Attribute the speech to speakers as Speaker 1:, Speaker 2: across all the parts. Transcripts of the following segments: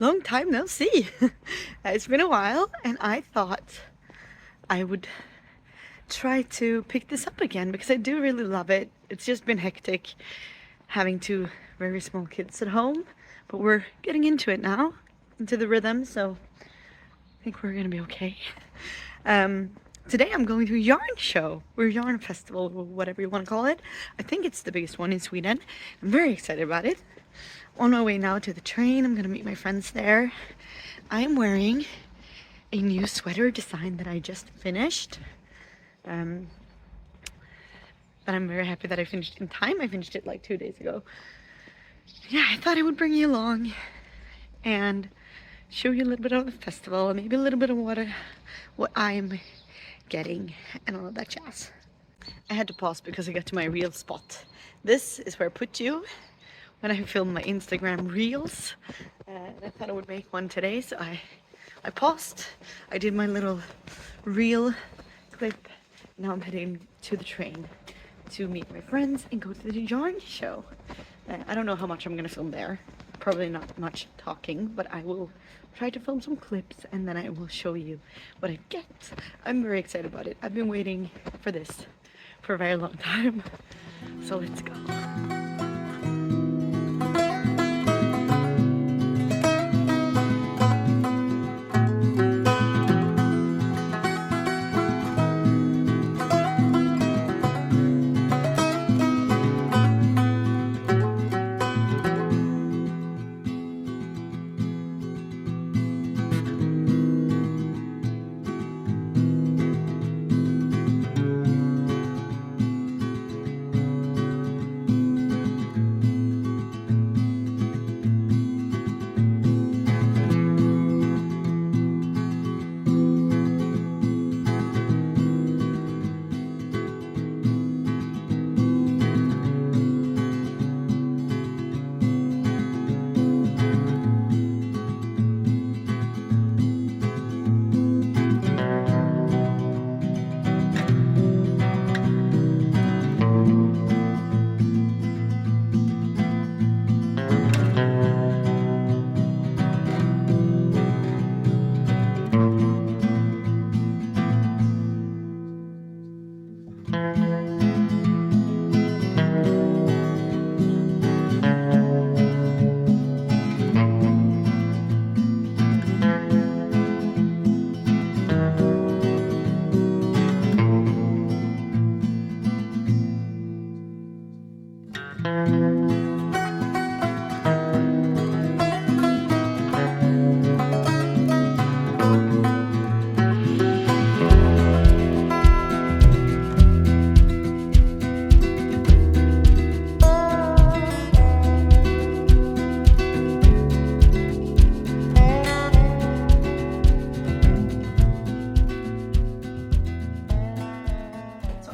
Speaker 1: Long time no see. It's been a while, and I thought I would try to pick this up again because I do really love it. It's just been hectic having two very small kids at home, but we're getting into it now, into the rhythm, so I think we're gonna be okay. Um, Today I'm going to a yarn show or yarn festival, or whatever you want to call it. I think it's the biggest one in Sweden. I'm very excited about it. On my way now to the train, I'm gonna meet my friends there. I am wearing a new sweater design that I just finished. Um, but I'm very happy that I finished in time. I finished it like 2 days ago. Yeah, I thought I would bring you along and show you a little bit of the festival, maybe a little bit of what I'm getting and all of that jazz. I had to pause because I got to my reel spot. This is where I put you when I film my Instagram reels. I thought I would make one today, so I paused. I did my little reel clip. Now I'm heading to the train to meet my friends and go to the yarn show. I don't know how much I'm gonna film there. Probably not much talking, but I will try to film some clips and then I will show you what I get. I'm very excited about it. I've been waiting for this for a very long time. So let's go.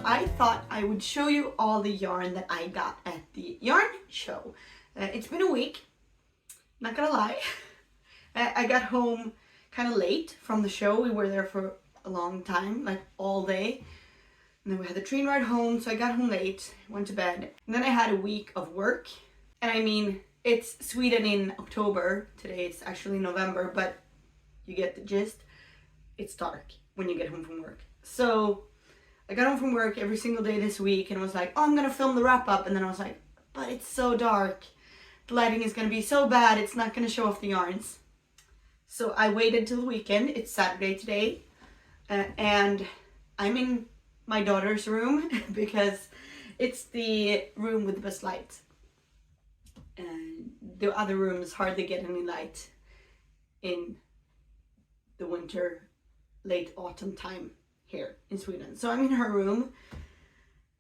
Speaker 1: I thought I would show you all the yarn that I got at the yarn show. It's been a week, not gonna lie. I got home kind of late from the show. We were there for a long time, like all day. And then we had the train ride home, so I got home late, went to bed. And then I had a week of work. And I mean, it's Sweden in October. Today it's actually November, but you get the gist. It's dark when you get home from work. So I got home from work every single day this week and was like, oh, I'm gonna film the wrap up. And then I was like, but it's so dark. The lighting is gonna be so bad, it's not gonna show off the yarns. So I waited till the weekend. It's Saturday today. And I'm in my daughter's room because it's the room with the best light. And the other rooms hardly get any light in the winter, late autumn time here in Sweden. So I'm in her room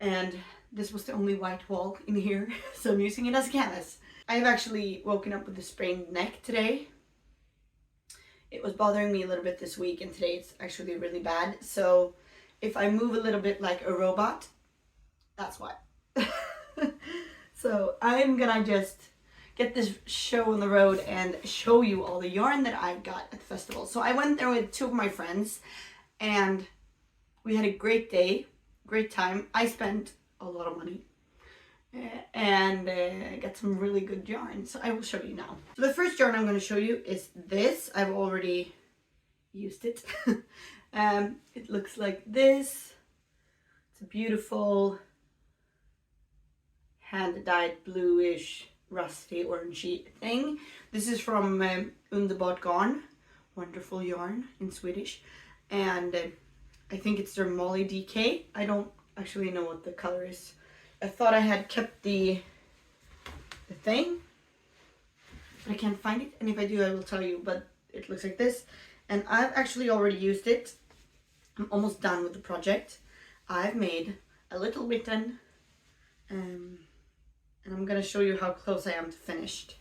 Speaker 1: and this was the only white wall in here, so I'm using it as a canvas. I've actually woken up with a sprained neck today. It was bothering me a little bit this week and today it's actually really bad. So if I move a little bit like a robot, that's why. So I'm gonna just get this show on the road and show you all the yarn that I got at the festival. So I went there with two of my friends and we had a great day, great time. I spent a lot of money. and get some really good yarn. So I will show you now. So the first yarn I'm going to show you is this. I've already used it. It looks like this. It's a beautiful hand-dyed bluish rusty orangey thing. This is from Underbart Garn, wonderful yarn in Swedish, and I think it's their Molly DK. I don't actually know what the color is. I thought I had kept the thing, but I can't find it, and if I do I will tell you, but it looks like this, and I've actually already used it. I'm almost done with the project. I've made a little mitten, and I'm gonna show you how close I am to finished.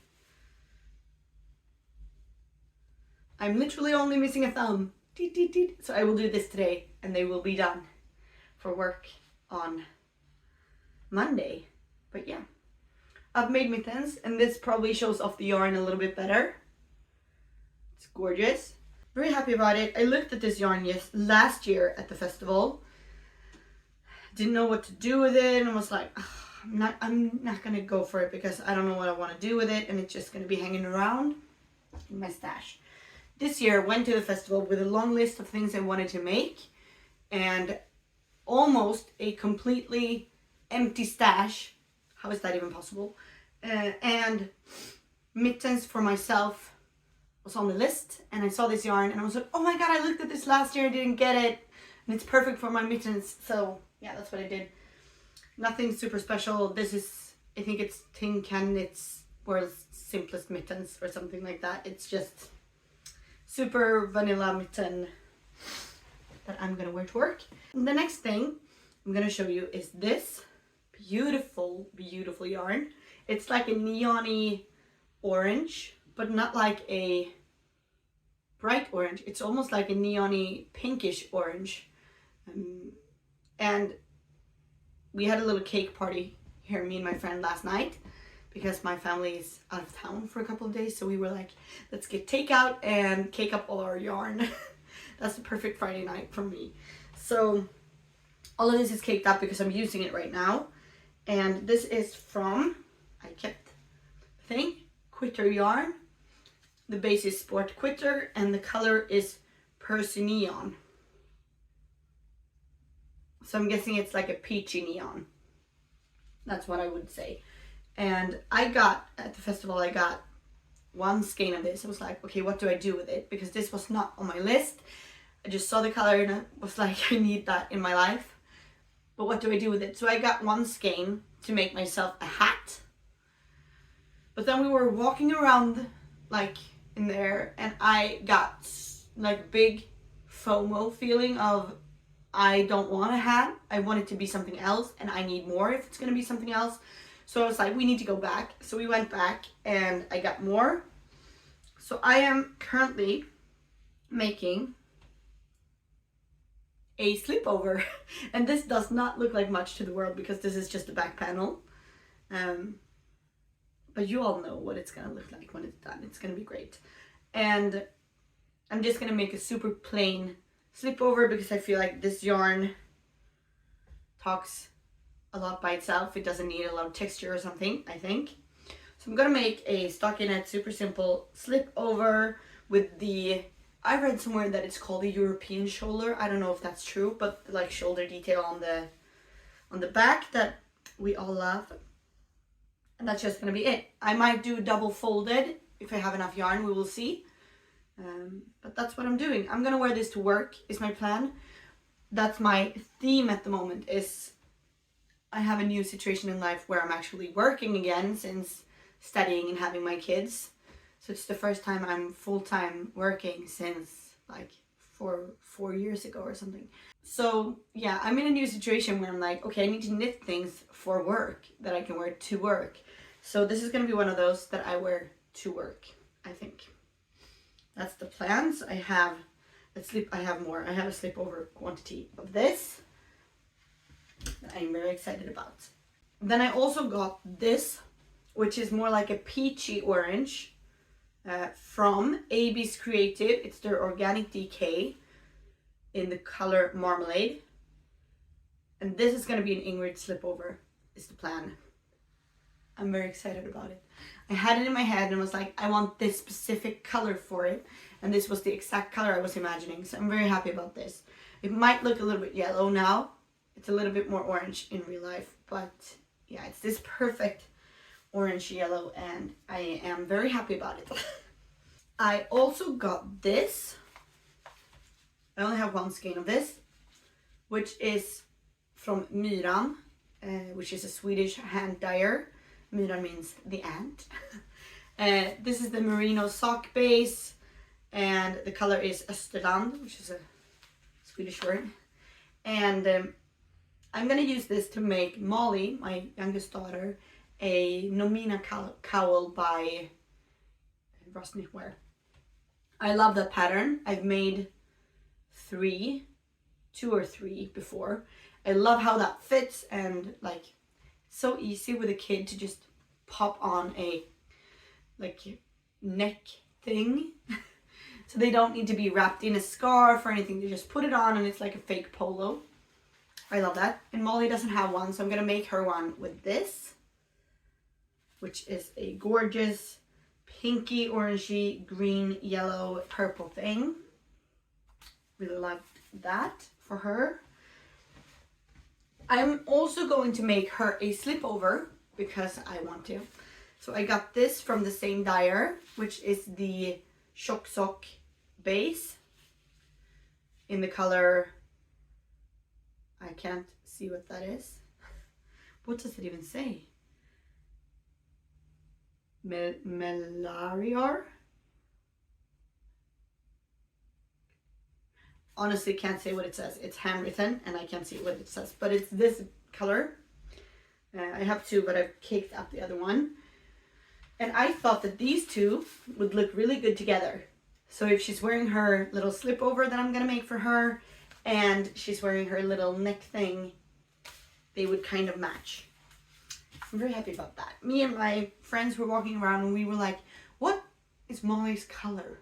Speaker 1: I'm literally only missing a thumb. So I will do this today and they will be done for work on Monday. But yeah, I've made mittens and this probably shows off the yarn a little bit better. It's gorgeous. Very happy about it. I looked at this yarn last year at the festival. Didn't know what to do with it and was like, I'm not gonna go for it because I don't know what I want to do with it and it's just gonna be hanging around in my stash. This year I went to the festival with a long list of things I wanted to make and almost a completely empty stash. How is that even possible? And mittens for myself was on the list, and I saw this yarn and I was like, oh my god, I looked at this last year and didn't get it and it's perfect for my mittens. So yeah, that's what I did. Nothing super special. This is, I think it's Tin Can, it's world's simplest mittens or something like that. It's just super vanilla mitten that I'm gonna wear to work. And the next thing I'm gonna show you is this beautiful, beautiful yarn. It's like a neon-y orange, but not like a bright orange. It's almost like a neon-y pinkish orange. And we had a little cake party here, me and my friend, last night because my family is out of town for a couple of days. So we were like, let's get takeout and cake up all our yarn. That's the perfect Friday night for me. So all of this is caked up because I'm using it right now. And this is from, I kept the thing, Quitter yarn. The base is Sport Quitter and the color is Percy Neon. So I'm guessing it's like a peachy neon. That's what I would say. And I got, at the festival, I got one skein of this. I was like, okay, what do I do with it? Because this was not on my list. I just saw the color and I was like, I need that in my life. But what do I do with it? So I got one skein to make myself a hat. But then we were walking around like in there and I got like big FOMO feeling of, I don't want a hat. I want it to be something else and I need more if it's going to be something else. So I was like, we need to go back. So we went back and I got more. So I am currently making a slipover. And this does not look like much to the world because this is just the back panel. But you all know what it's going to look like when it's done. It's going to be great. And I'm just going to make a super plain slipover because I feel like this yarn talks a lot by itself. It doesn't need a lot of texture or something, I think. So I'm gonna make a stockinette super simple slipover with the, I read somewhere that it's called a European shoulder. I don't know if that's true, but like shoulder detail on the back that we all love. And that's just gonna be it. I might do double folded if I have enough yarn, we will see. But that's what I'm doing. I'm gonna wear this to work is my plan. That's my theme at the moment, is I have a new situation in life where I'm actually working again since studying and having my kids. So it's the first time I'm full-time working since like four years ago or something. So yeah, I'm in a new situation where I'm like, okay, I need to knit things for work that I can wear to work. So this is gonna be one of those that I wear to work, I think. That's the plans. I have more. I have a slipover quantity of this that I'm very excited about. Then I also got this, which is more like a peachy orange from AB's Creative. It's their organic DK in the color Marmalade. And this is going to be an Ingrid slipover, is the plan. I'm very excited about it. I had it in my head and was like, I want this specific color for it. And this was the exact color I was imagining. So I'm very happy about this. It might look a little bit yellow now. It's a little bit more orange in real life. But yeah, it's this perfect orange yellow and I am very happy about it. I also got this. I only have one skein of this, which is from Myran, which is a Swedish hand dyer. Myran means the ant. This is the merino sock base, and the color is Österland, which is a Swedish word. And I'm gonna use this to make Molly, my youngest daughter, a Nomina cowl by Ross Knitwear. I love that pattern. I've made two or three before. I love how that fits, and like so easy with a kid to just pop on a like neck thing. So they don't need to be wrapped in a scarf or anything. They just put it on and it's like a fake polo. I love that. And Molly doesn't have one, so I'm gonna make her one with this, which is a gorgeous pinky, orangey, green, yellow, purple thing. Really like that for her. I'm also going to make her a slipover because I want to. So I got this from the same dyer, which is the Shock Sock base in the color, I can't see what that is. What does it even say? Melarior? Honestly can't say what it says. It's handwritten and I can't see what it says, but it's this color. I have two, but I've caked up the other one. And I thought that these two would look really good together. So if she's wearing her little slipover that I'm gonna make for her, and she's wearing her little neck thing, they would kind of match. I'm very happy about that. Me and my friends were walking around and we were like, what is Molly's color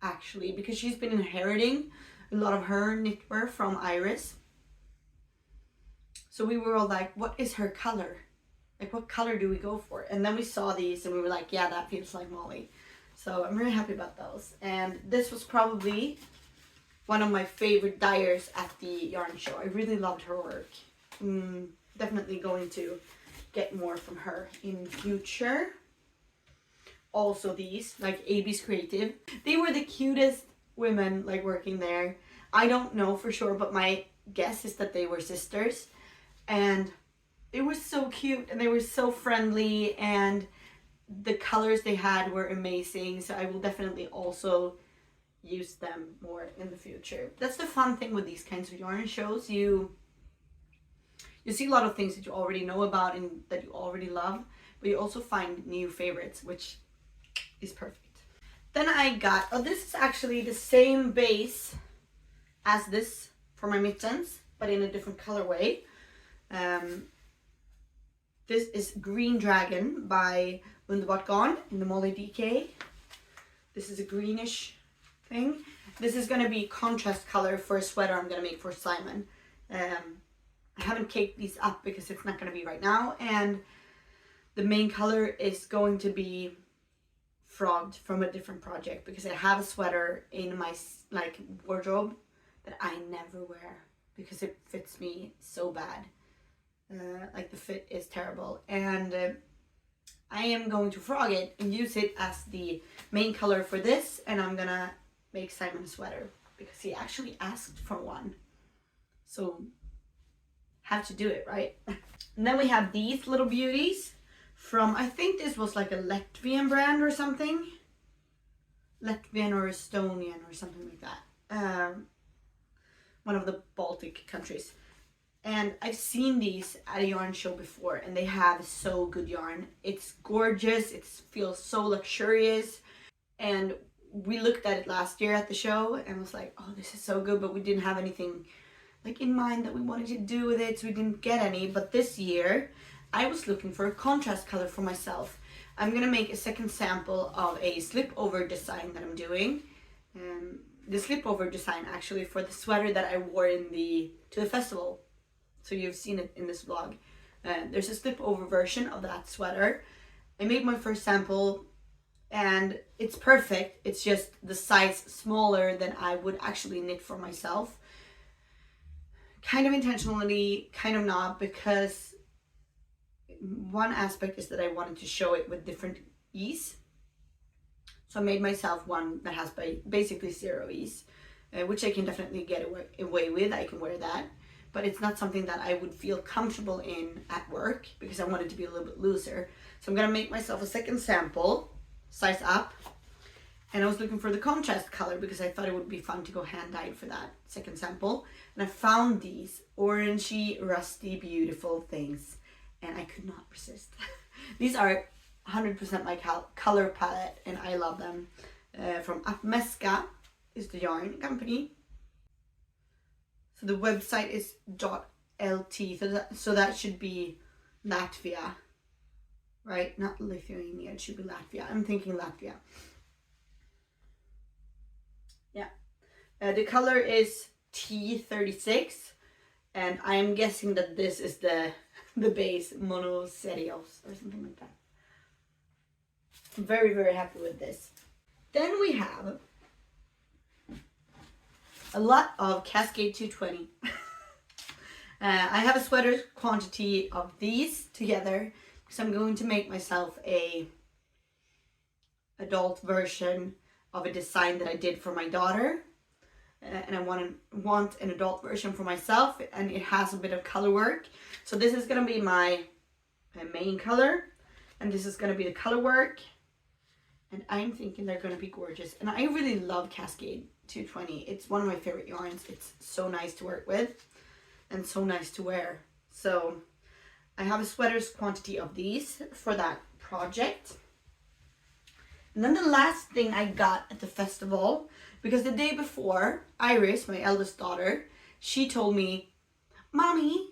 Speaker 1: actually? Because she's been inheriting a lot of her knitwear from Iris. So we were all like, what is her color? Like, what color do we go for? And then we saw these and we were like, yeah, that feels like Molly. So I'm really happy about those. And this was probably one of my favorite dyers at the yarn show. I really loved her work. Definitely going to get more from her in future. Also these, like AB's Creative. They were the cutest women like working there. I don't know for sure, but my guess is that they were sisters. And it was so cute and they were so friendly and the colors they had were amazing. So I will definitely also use them more in the future. That's the fun thing with these kinds of yarn shows. You see a lot of things that you already know about and that you already love, but you also find new favorites, which is perfect. Then I got, this is actually the same base as this for my mittens, but in a different colorway. This is Green Dragon by Underbart Garn in the Molly DK. This is a greenish thing. This is going to be contrast color for a sweater I'm going to make for Simon. I haven't caked these up because it's not going to be right now. And the main color is going to be frogged from a different project because I have a sweater in my like wardrobe that I never wear because it fits me so bad. Like the fit is terrible, and I am going to frog it and use it as the main color for this, and I'm gonna make Simon a sweater because he actually asked for one, so have to do it, right? And then we have these little beauties from, I think this was like a Latvian brand or something, Latvian or Estonian or something like that, one of the Baltic countries. And I've seen these at a yarn show before and they have so good yarn. It's gorgeous, it feels so luxurious. And we looked at it last year at the show and was like, oh, this is so good, but we didn't have anything like in mind that we wanted to do with it, so we didn't get any. But this year, I was looking for a contrast color for myself. I'm gonna make a second sample of a slip-over design that I'm doing. The slip-over design actually for the sweater that I wore to the festival. So you've seen it in this vlog. There's a slip over version of that sweater I made my first sample and it's perfect. It's just the size smaller than I would actually knit for myself. Kind of intentionally, kind of not, because one aspect is that I wanted to show it with different ease. So I made myself one that has basically 0 ease, which I can definitely get away with. I can wear that, but it's not something that I would feel comfortable in at work because I want it to be a little bit looser. So I'm gonna make myself a second sample, size up, and I was looking for the contrast color because I thought it would be fun to go hand dyed for that second sample. And I found these orangey, rusty, beautiful things, and I could not resist. These are 100% my color palette, and I love them. From Apmeska is the yarn company. So the website is .lt, so that should be Latvia, right? Not Lithuania, it should be Latvia. I'm thinking Latvia. Yeah. The color is T36, and I am guessing that this is the base Monoserios or something like that. I'm very, very happy with this. Then we have a lot of Cascade 220. I have a sweater quantity of these together because I'm going to make myself a adult version of a design that I did for my daughter. And I want an adult version for myself, and it has a bit of color work. So this is going to be my main color, and this is going to be the color work. And I'm thinking they're going to be gorgeous. And I really love Cascade 220. It's one of my favorite yarns. It's so nice to work with and so nice to wear. So I have a sweater's quantity of these for that project. And then the last thing I got at the festival, because the day before, Iris, my eldest daughter, she told me, "Mommy,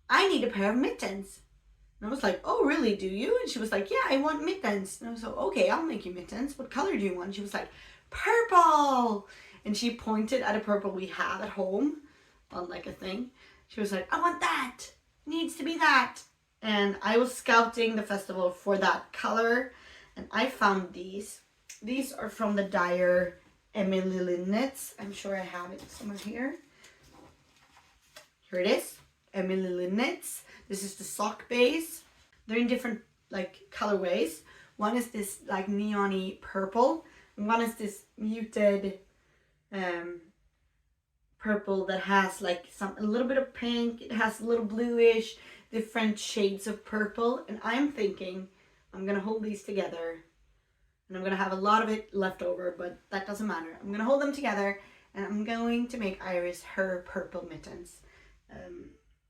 Speaker 1: I need a pair of mittens." And I was like, "Oh, really, do you?" And she was like, "Yeah, I want mittens." And I was like, "Okay, I'll make you mittens. What color do you want?" And she was like, "Purple." And she pointed at a purple we have at home on like a thing. She was like, "I want that. It needs to be that." And I was scouting the festival for that color, and I found these. These are from the dyer Emily Lynn Knits. I'm sure I have it somewhere here. Here it is, Emily Lynn Knits. This is the sock base. They're in different like colorways. One is this like neon-y purple, and one is this muted purple that has like a little bit of pink. It has a little bluish, different shades of purple. And I'm thinking I'm gonna hold these together, and I'm gonna have a lot of it left over, but that doesn't matter. I'm gonna hold them together, and I'm going to make Iris her purple mittens.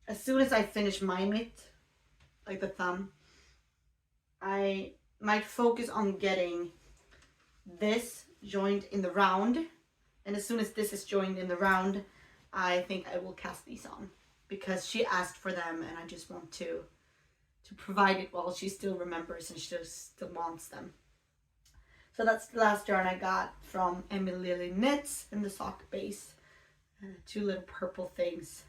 Speaker 1: As soon as I finish my mitt, like the thumb, I might focus on getting this joined in the round. And as soon as this is joined in the round, I think I will cast these on, because she asked for them, and I just want to provide it while she still remembers and she still wants them. So that's the last yarn I got from Emily Lynn Knits in the sock base. 2 little purple things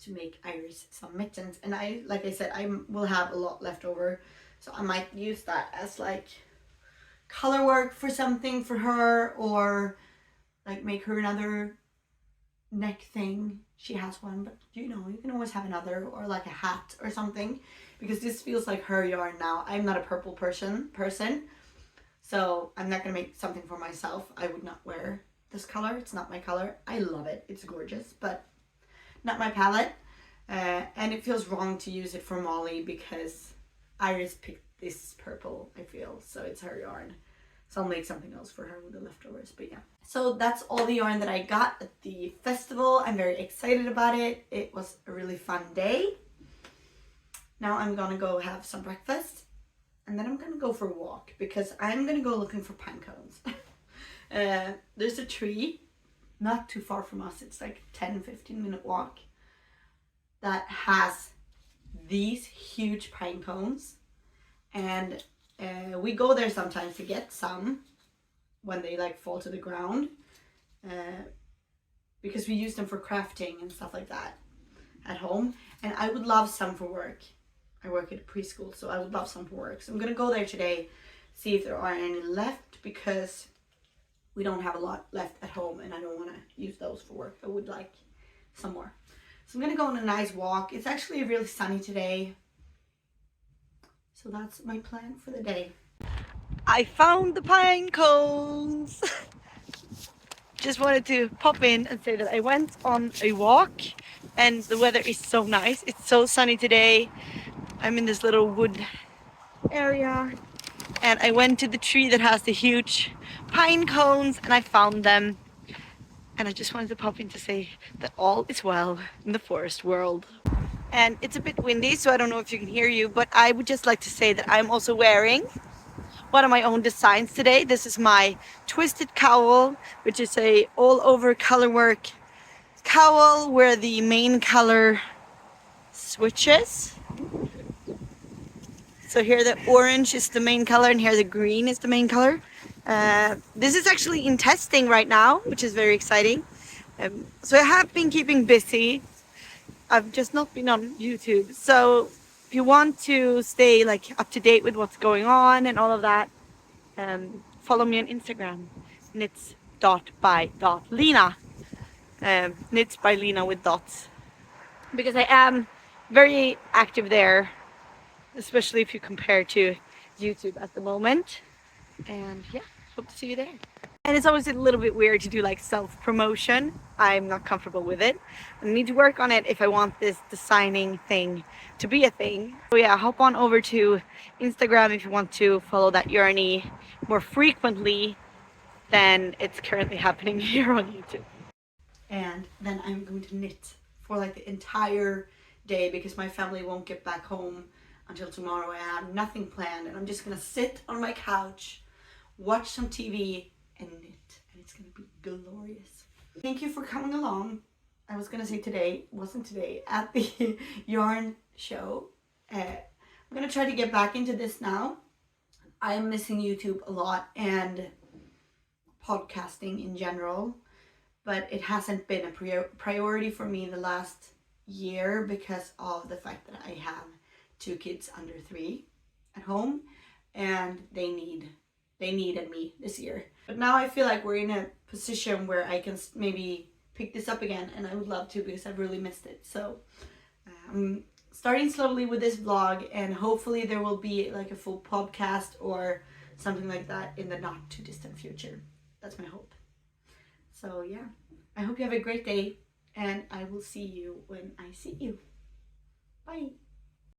Speaker 1: to make Iris some mittens. And like I said, I will have a lot left over, so I might use that as like color work for something for her, or like make her another neck thing. She has one, but you know, you can always have another, or like a hat or something, because this feels like her yarn now. I'm not a purple person, so I'm not gonna make something for myself. I would not wear this color. It's not my color. I love it. It's gorgeous, but not my palette. And it feels wrong to use it for Molly because Iris picked this purple, I feel, so it's her yarn. So I'll make something else for her with the leftovers, but yeah. So that's all the yarn that I got at the festival. I'm very excited about it. It was a really fun day. Now I'm gonna go have some breakfast, and then I'm gonna go for a walk, because I'm gonna go looking for pine cones. There's a tree not too far from us. It's like 10-15 minute walk that has these huge pine cones, and we go there sometimes to get some when they like fall to the ground, because we use them for crafting and stuff like that at home. And I would love some for work. I work at a preschool, so I would love some for work. So I'm gonna go there today, see if there are any left, because we don't have a lot left at home and I don't want to use those for work. I would like some more. So I'm gonna go on a nice walk. It's actually really sunny today. So that's my plan for the day. I found the pine cones. Just wanted to pop in and say that I went on a walk and the weather is so nice. It's so sunny today. I'm in this little wood area and I went to the tree that has the huge pine cones and I found them. And I just wanted to pop in to say that all is well in the forest world. And it's a bit windy, so I don't know if you can hear you, but I would just like to say that I'm also wearing one of my own designs today. This is my twisted cowl, which is a all over colorwork cowl where the main color switches. So here the orange is the main color and here the green is the main color. This is actually in testing right now, which is very exciting. So I have been keeping busy. I've just not been on YouTube. So if you want to stay like up to date with what's going on and all of that, follow me on Instagram, knits.by.lena. Knits by Lena with dots. Because I am very active there, especially if you compare to YouTube at the moment. And yeah, hope to see you there. And it's always a little bit weird to do like self-promotion. I'm not comfortable with it. I need to work on it if I want this designing thing to be a thing. So yeah, hop on over to Instagram if you want to follow that journey more frequently than it's currently happening here on YouTube. And then I'm going to knit for like the entire day because my family won't get back home until tomorrow. I have nothing planned and I'm just gonna sit on my couch, watch some TV and knit, and it's gonna be glorious. Thank you for coming along. I was gonna say today, wasn't today, at the yarn show. I'm gonna try to get back into this now. I'm missing YouTube a lot and podcasting in general, but it hasn't been a priority for me the last year because of the fact that I have 2 kids under 3 at home and they needed me this year. But now I feel like we're in a position where I can maybe pick this up again, and I would love to because I've really missed it. So I'm starting slowly with this vlog, and hopefully there will be like a full podcast or something like that in the not too distant future. That's my hope. So yeah, I hope you have a great day and I will see you when I see you. Bye.